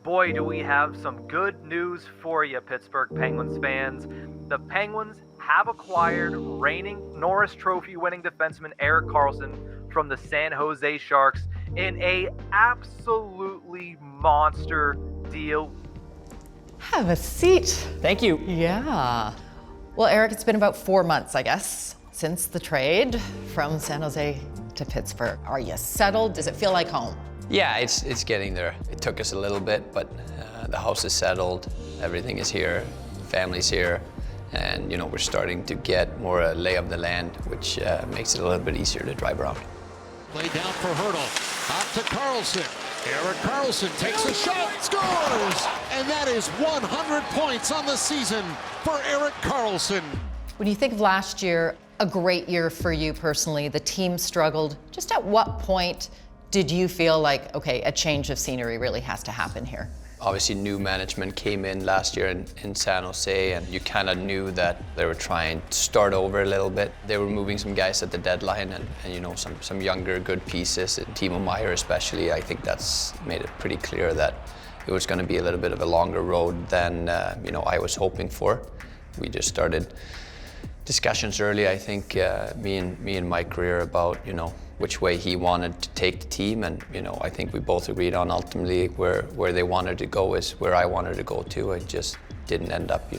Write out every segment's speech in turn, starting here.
boy, do we have some good news for you, Pittsburgh Penguins fans. The Penguins have acquired reigning Norris Trophy winning defenseman Erik Karlsson from the San Jose Sharks in a absolutely monster deal. Have a seat. Thank you. Yeah. Well, Erik, it's been about 4 months, I guess, since the trade from San Jose to Pittsburgh. Are you settled? Does it feel like home? Yeah, it's getting there. It took us a little bit, but the house is settled, everything is here, family's here, and we're starting to get more a lay of the land, which makes it a little bit easier to drive around. Play down for Hurdle, out to Karlsson. Erik Karlsson takes a shot, scores! And that is 100 points on the season for Erik Karlsson. When you think of last year, a great year for you personally, the team struggled. Just at what point did you feel like, okay, a change of scenery really has to happen here? Obviously, new management came in last year in San Jose, and you kind of knew that they were trying to start over a little bit. They were moving some guys at the deadline, and some younger good pieces. And Timo Meier especially, I think that's made it pretty clear that it was going to be a little bit of a longer road than I was hoping for. We just started discussions early, I think, me and my career about which way he wanted to take the team, and I think we both agreed on ultimately where they wanted to go is where I wanted to go to. It just didn't end up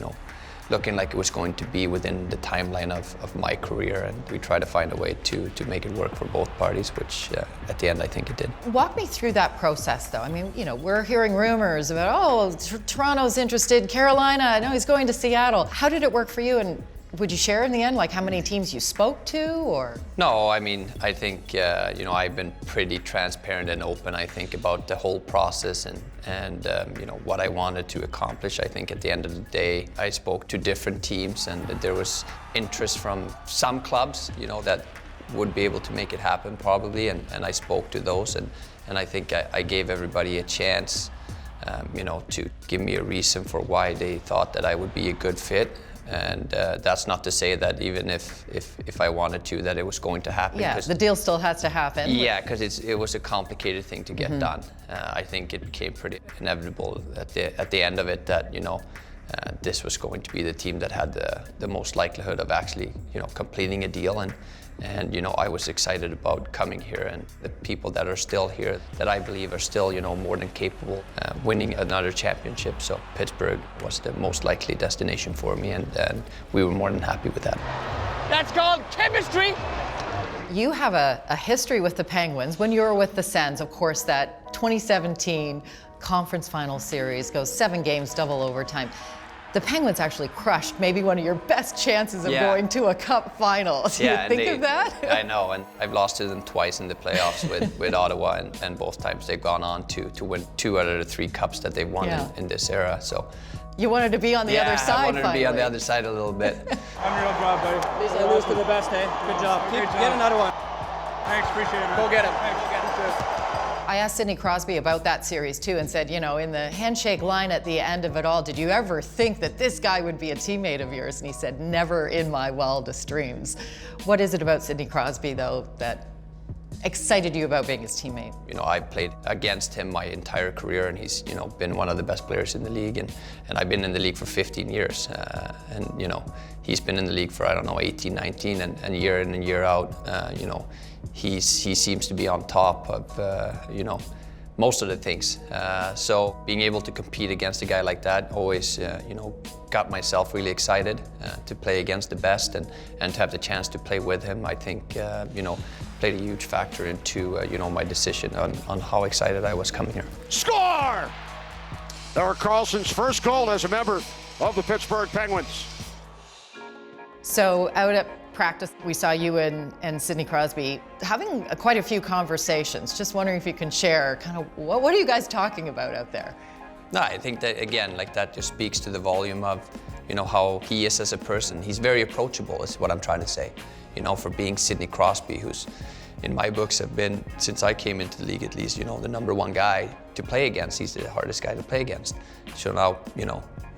looking like it was going to be within the timeline of my career, and we tried to find a way to make it work for both parties, which at the end I think it did. Walk me through that process though. I mean, we're hearing rumors about, Toronto's interested, Carolina, I know he's going to Seattle. How did it work for you, and would you share in the end, like how many teams you spoke to, or? No, I mean, I think, I've been pretty transparent and open, I think, about the whole process and what I wanted to accomplish. I think at the end of the day, I spoke to different teams, and there was interest from some clubs, that would be able to make it happen probably, and I spoke to those, and I think I gave everybody a chance, to give me a reason for why they thought that I would be a good fit. And that's not to say that even if I wanted to, that it was going to happen. Yeah, the deal still has to happen. Yeah, because it was a complicated thing to get done. I think it became pretty inevitable at the end of it that this was going to be the team that had the most likelihood of actually completing a deal, and I was excited about coming here, and the people that are still here that I believe are still more than capable winning another championship. So Pittsburgh was the most likely destination for me, and we were more than happy with that. That's called chemistry. You have a history with the Penguins. When you were with the Sens, of course, that 2017 conference final series goes 7 games, double overtime. The Penguins actually crushed maybe one of your best chances of going to a cup final. Do you think of that? I know, and I've lost to them twice in the playoffs with Ottawa, and both times they've gone on to win 2 out of the 3 cups that they've won in this era. So you wanted to be on the other side. I wanted finally. to be on the other side a little bit. Unreal job, buddy. These are lose to the best, eh? Good job. Get another one. Thanks, appreciate it, man. Go get him. Thanks, I asked Sidney Crosby about that series too, and said, in the handshake line at the end of it all, did you ever think that this guy would be a teammate of yours? And he said, never in my wildest dreams. What is it about Sidney Crosby, though, that excited you about being his teammate? I played against him my entire career, and he's been one of the best players in the league, and I've been in the league for 15 years, and he's been in the league for 18, 19, and year in and year out, he seems to be on top of most of the things. So being able to compete against a guy like that always got myself really excited to play against the best, and to have the chance to play with him. I think played a huge factor into my decision on how excited I was coming here. Score! Erik Karlsson's first goal as a member of the Pittsburgh Penguins. So out at practice, we saw you and Sidney Crosby having quite a few conversations. Just wondering if you can share kind of what are you guys talking about out there? No, I think that, again, that just speaks to the volume of, how he is as a person. He's very approachable, is what I'm trying to say. For being Sidney Crosby, who's, in my books, have been, since I came into the league at least, the #1 guy to play against. He's the hardest guy to play against. So now,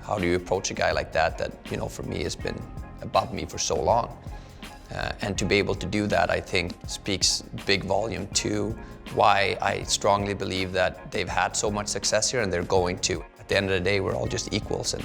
how do you approach a guy like that, for me has been above me for so long? And to be able to do that, I think, speaks big volume to why I strongly believe that they've had so much success here and they're going to. At the end of the day, we're all just equals, and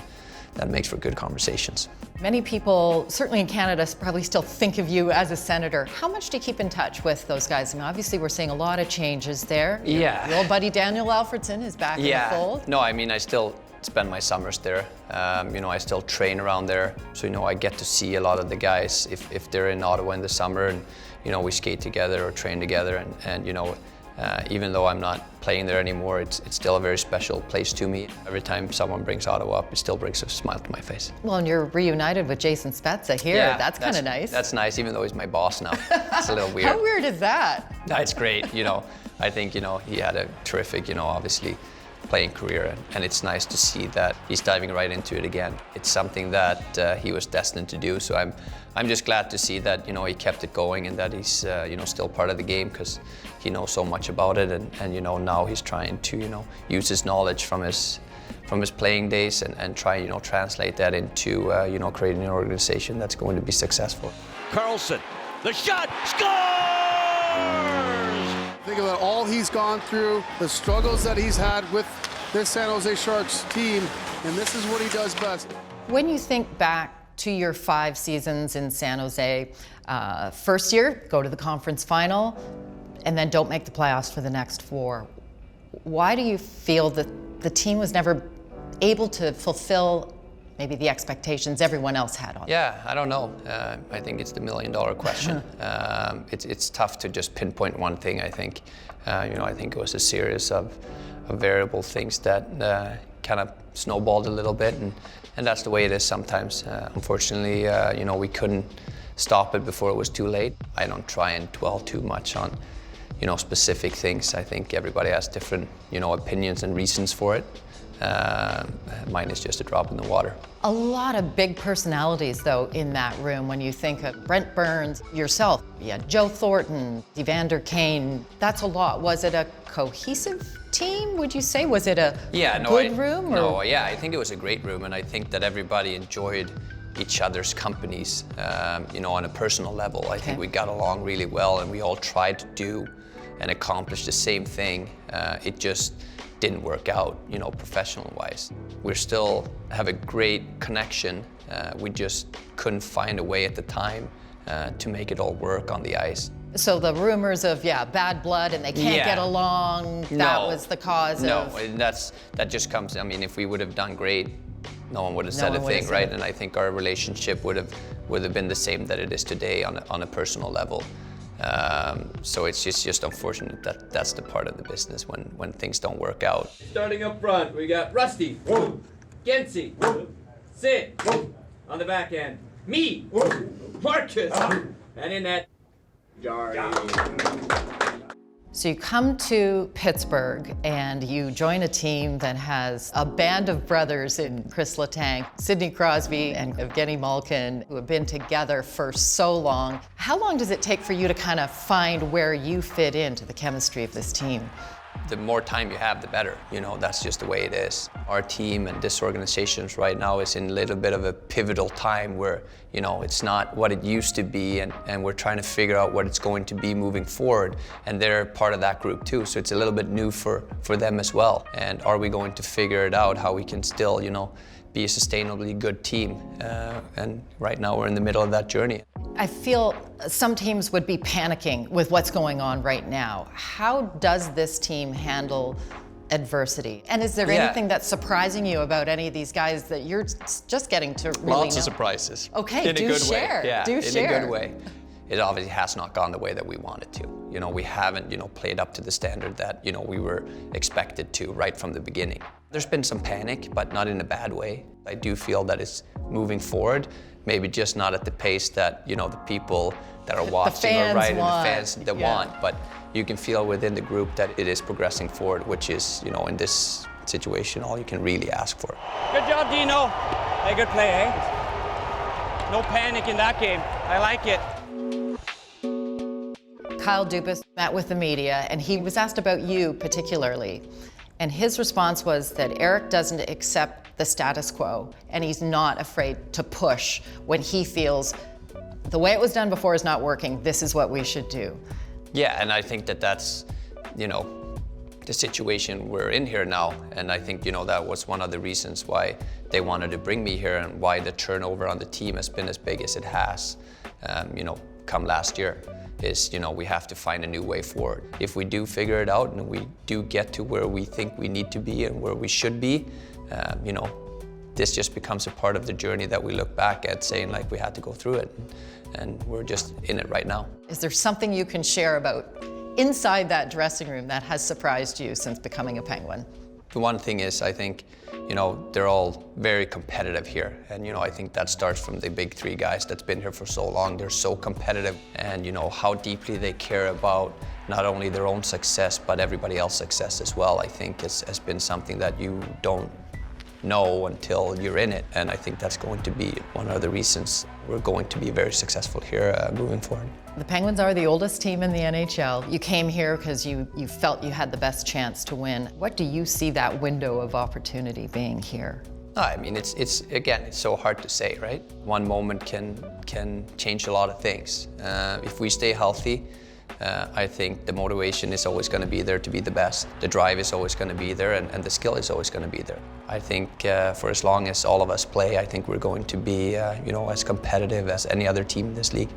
that makes for good conversations. Many people, certainly in Canada, probably still think of you as a Senator. How much do you keep in touch with those guys? I mean, obviously, we're seeing a lot of changes there. Yeah. Your old buddy Daniel Alfredson is back in the fold. No, I mean, I still spend my summers there. I still train around there. So, I get to see a lot of the guys if they're in Ottawa in the summer, and, we skate together or train together. And even though I'm not playing there anymore, it's still a very special place to me. Every time someone brings Ottawa up, it still brings a smile to my face. Well, and you're reunited with Jason Spezza here. Yeah, that's kind of nice. That's nice, even though he's my boss now. It's a little weird. How weird is that? No, it's great. I think, he had a terrific, obviously, playing career, and it's nice to see that he's diving right into it again. It's something that he was destined to do, so I'm just glad to see that he kept it going and that he's still part of the game, because he knows so much about it, and now he's trying to use his knowledge from his playing days and try translate that into creating an organization that's going to be successful. Karlsson, the shot, scores! Think about all he's gone through, the struggles that he's had with this San Jose Sharks team, and this is what he does best. When you think back to your 5 seasons in San Jose, first year, go to the conference final, and then don't make the playoffs for the next 4. Why do you feel that the team was never able to fulfill maybe the expectations everyone else had on it? Yeah, I don't know. I think it's the $1 million question. It's tough to just pinpoint one thing, I think. I think it was a series of variable things that kind of snowballed a little bit, and that's the way it is sometimes. Unfortunately, we couldn't stop it before it was too late. I don't try and dwell too much on specific things. I think everybody has different opinions and reasons for it. Mine is just a drop in the water. A lot of big personalities, though, in that room. When you think of Brent Burns, yourself, Joe Thornton, Evander Kane, that's a lot. Was it a cohesive team, would you say? Was it a good room? I think it was a great room, and I think that everybody enjoyed each other's companies, on a personal level. I think we got along really well, and we all tried to do and accomplish the same thing. It just didn't work out, professional-wise. We still have a great connection. We just couldn't find a way at the time to make it all work on the ice. So the rumors of, bad blood and they can't get along, that was the cause of... No, that just comes, if we would have done great, no one would have said a thing, right? And I think our relationship would have been the same that it is today on a personal level. So it's just unfortunate that that's the part of the business when things don't work out. Starting up front, we got Rusty, Gensi, Sid, on the back end, me, Marcus, and in that, Jari. So you come to Pittsburgh and you join a team that has a band of brothers in Chris Letang, Sidney Crosby, and Evgeny Malkin, who have been together for so long. How long does it take for you to kind of find where you fit into the chemistry of this team? The more time you have, the better. That's just the way it is. Our team and this organization right now is in a little bit of a pivotal time where, it's not what it used to be, and we're trying to figure out what it's going to be moving forward. And they're part of that group too, so it's a little bit new for them as well. And are we going to figure it out, how we can still, be a sustainably good team? And right now we're in the middle of that journey. I feel some teams would be panicking with what's going on right now. How does this team handle adversity? And is there anything that's surprising you about any of these guys that you're just getting to really know? Lots of surprises. Okay, in a good share. way. Yeah, do in share. a good way. It obviously has not gone the way that we wanted to. We haven't, played up to the standard that, we were expected to right from the beginning. There's been some panic, but not in a bad way. I do feel that it's moving forward, maybe just not at the pace that, the people that are watching are right, and the fans that want. But you can feel within the group that it is progressing forward, which is, in this situation, all you can really ask for. Good job, Dino. Hey, good play, eh? No panic in that game. I like it. Kyle Dubas met with the media, and he was asked about you particularly. And his response was that Erik doesn't accept the status quo, and he's not afraid to push when he feels The way it was done before is not working. This is what we should do. Yeah, and I think that that's, you know, the situation we're in here now. And I think, you know, that was one of the reasons why they wanted to bring me here and why the turnover on the team has been as big as it has, you know, come last year. Is, you know, we have to find a new way forward. If we do figure it out and we do get to where we think we need to be and where we should be, you know, this just becomes a part of the journey that we look back at saying like we had to go through it, and we're just in it right now. Is there something you can share about inside that dressing room that has surprised you since becoming a Penguin? The one thing is, I think, you know, they're all very competitive here. And, you know, I think that starts from the big three guys that's been here for so long. They're so competitive, and, you know, how deeply they care about not only their own success, but everybody else's success as well, I think has been something that you don't know until you're in it. And I think that's going to be one of the reasons we're going to be very successful here moving forward. The Penguins are the oldest team in the NHL. You came here because you felt you had the best chance to win. What do you see that window of opportunity being here? I mean, it's again, it's so hard to say, right? One moment can change a lot of things. If we stay healthy, I think the motivation is always going to be there to be the best. The drive is always going to be there, and the skill is always going to be there. I think for as long as all of us play, I think we're going to be, you know, as competitive as any other team in this league.